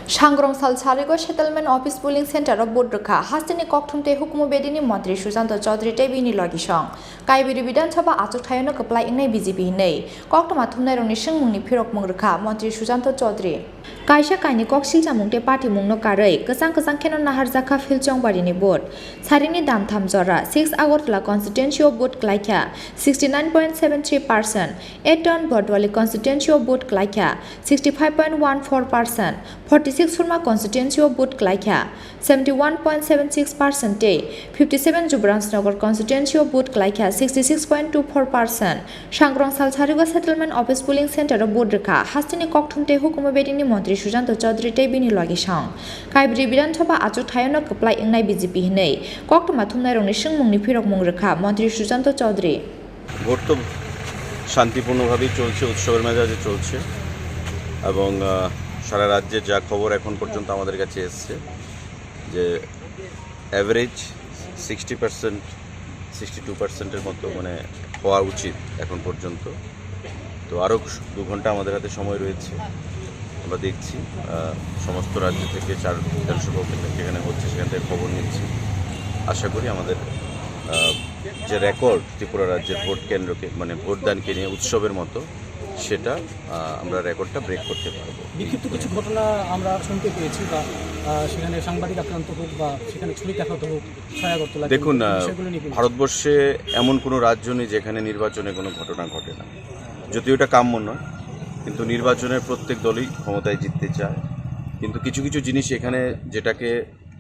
Sangrongsal Charigo Settlement Office Pooling Center of Rwkha Hastini Kokthum te Humuku Bedekni Mantri Sushanta Chowdhury te Bini Logisong Kaibiri Bidan Chaba Achuk Thayano Kaplai Ingnai BJP nei Kokthum Athumnai Rongni Singmungni Phirok Rwkha Mantri Sushanta Chowdhury Kaisa kaini koksil jamungte party mungno karai kesang kheno nahar jaka filchong barini board sarini dam tham jora 6 Agartala constituency of vote klaikha 69.73%, 8 ton Bordwali constituency of vote klaikha 65.14%, 46 Surma constituency of vote klaikha 71.76%, 57 Jubransnagar constituency of vote klaikha 66.24%, Sangrongsal Charigo Settlement Office Pooling Center of Rwkha Hastini Kokthum te Humuku Bedekni Mantri Sushanta Chowdhury te Bini Logisong Kaibri Bidan Chaba Achuk Thayano Kaplai Ingnai BJP nei Kokthum Athumnai Rongni Singmungni Phirok Rwkha Mantri Sushanta Chowdhury vote তো শান্তিপূর্ণভাবেই চলছে, উৎসবের মেজাজে চলছে এবং সারা রাজ্যে যা খবর এখন পর্যন্ত আমাদের কাছে এসছে যে অ্যাভারেজ 60% 62%-এর মতো মানে হওয়া উচিত এখন পর্যন্ত। তো আরও 2 ঘন্টা আমাদের হাতে সময় রয়েছে। আমরা দেখছি সমস্ত রাজ্য থেকে 4 বিধানসভা যেখানে হচ্ছে সেখান থেকে খবর নিচ্ছি। আশা করি আমাদের যে রেকর্ড ত্রিপুরা রাজ্যের ভোট কেন্দ্রকে মানে ভোটদানকে নিয়ে উৎসবের মতো সেটা আমরা রেকর্ডটা ব্রেক করতে পারবো। বিক্ষিপ্ত কিছু ঘটনা আমরা শুনতে পেয়েছি বা সেখানে সাংবাদিক আক্রান্ত হোক বা সেখানে ছুরি দেখাতে হোক ছয়াগরতলা। দেখুন, ভারতবর্ষে এমন কোনো রাজ্য নেই যেখানে নির্বাচনে কোনো ঘটনা ঘটে না, যদিও এটা কাম্য নয়, কিন্তু নির্বাচনের প্রত্যেক দলই ক্ষমতায় জিততে চায়। কিন্তু কিছু কিছু জিনিস এখানে যেটাকে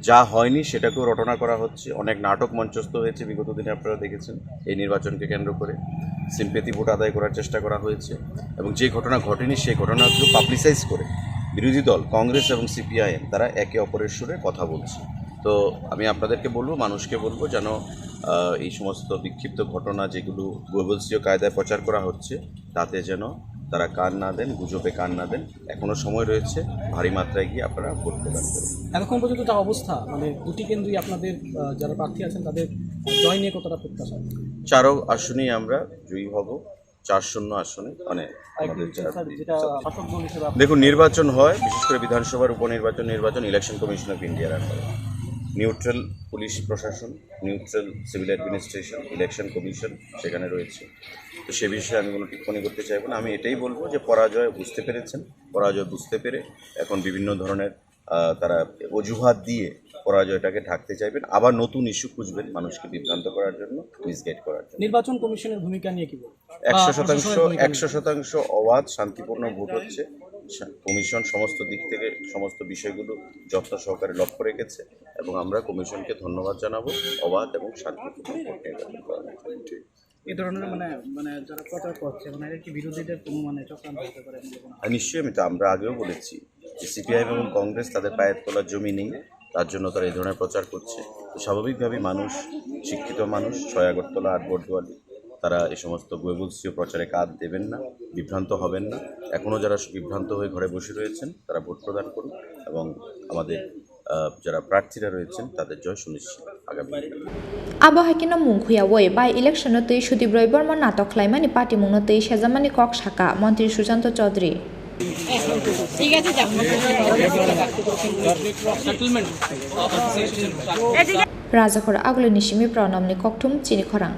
যা হয়নি সেটাকেও রটনা করা হচ্ছে। অনেক নাটক মঞ্চস্থ হয়েছে বিগত দিনে, আপনারা দেখেছেন। এই নির্বাচনকে কেন্দ্র করে সিম্পেথি ভোট আদায় করার চেষ্টা করা হয়েছে এবং যে ঘটনা ঘটেনি সেই ঘটনাগুলো পাবলিসাইজ করে বিরোধী দল কংগ্রেস এবং সিপিআইএম তারা একে অপরের সুরে কথা বলছে। তো আমি আপনাদেরকে বলবো, মানুষকে বলবো যেন এই সমস্ত বিক্ষিপ্ত ঘটনা যেগুলো গোবলসীয় কায়দায় প্রচার করা হচ্ছে তাতে যেন তারা কান না দেন, গুজবে কান না দেন। এখনও সময় রয়েছে, ভারী মাত্রায় গিয়ে আপনারা ভোট প্রদান করুন। এখন পর্যন্ত যা অবস্থা, মানে দুটি কেন্দ্রই আপনাদের যারা প্রার্থী আছেন তাদের জয় নিয়ে কতটা প্রত্যাশা? 4 আসনেই আমরা জয়ী হব, 4-0 আসনে। মানে আমাদের দেখুন, নির্বাচন হয় বিশেষ করে বিধানসভার উপনির্বাচন ইলেকশন কমিশন অফ ইন্ডিয়ার আন্ডারে। নিউট্রাল পুলিশ প্রশাসন, neutral civil administration, election commission সেখানে রয়েছে। তো সে বিষয়ে আমি কোনো টিপ্পণী করতে চাইব না। আমি এটাই বলবো যে পরাজয় বুঝতে পেরেছেন, পরাজয় বুঝতে পেরে এখন বিভিন্ন ধরনের তারা অজুহাত দিয়ে পরাজয়টাকে ঢাকতে চাইবেন, আবার নতুন ইস্যু খুঁজবেন মানুষকে বিভ্রান্ত করার জন্য, মিসগাইড করার জন্য। নির্বাচন কমিশনের ভূমিকা নিয়ে কি বলবেন? 100% অবাধ শান্তিপূর্ণ ভোট হচ্ছে। কমিশন সমস্ত দিক থেকে সমস্ত বিষয়গুলো যত্ন সহকারে লক্ষ্য রেখেছে এবং আমরা কমিশনকে ধন্যবাদ জানাবো অবাধ এবং শান্তিপূর্ণ ভোট নির্বাচন করার জন্য। এই ধরনের মানে যারা প্রচার করছে মানে এর কি বিরোধীদের কোনো মানে চক্রান্ত হতে পারে? নিশ্চয়ই, আমি তো আমরা আগেও বলেছি যে সিপিআইএম এবং কংগ্রেস তাদের পায়ের তোলার জমি নেই, তার জন্য তারা এই ধরনের প্রচার করছে। তো স্বাভাবিকভাবেই মানুষ, শিক্ষিত মানুষ, ছয়াগরতলা আর বর্দোয়ালি তারা এই সমস্ত গোবলসীয় প্রচারে কাঁধ দেবেন না, বিভ্রান্ত হবেন না। এখনও যারা বিভ্রান্ত হয়ে ঘরে বসে রয়েছেন তারা ভোট প্রদান করুন এবং আমাদের যারা প্রার্থীরা রয়েছেন তাদের জয় সুনিশ্চিত আগামী। Abohakino mungkhuya woi by election no tei Sudibroi Borma natok khlaimani party mungno tei sejamani kok shaka Mantri Sushanta Chowdhury ঠিক আছে Rwkha Aglo Nishimi Pranamni Kokthum Chini Khorang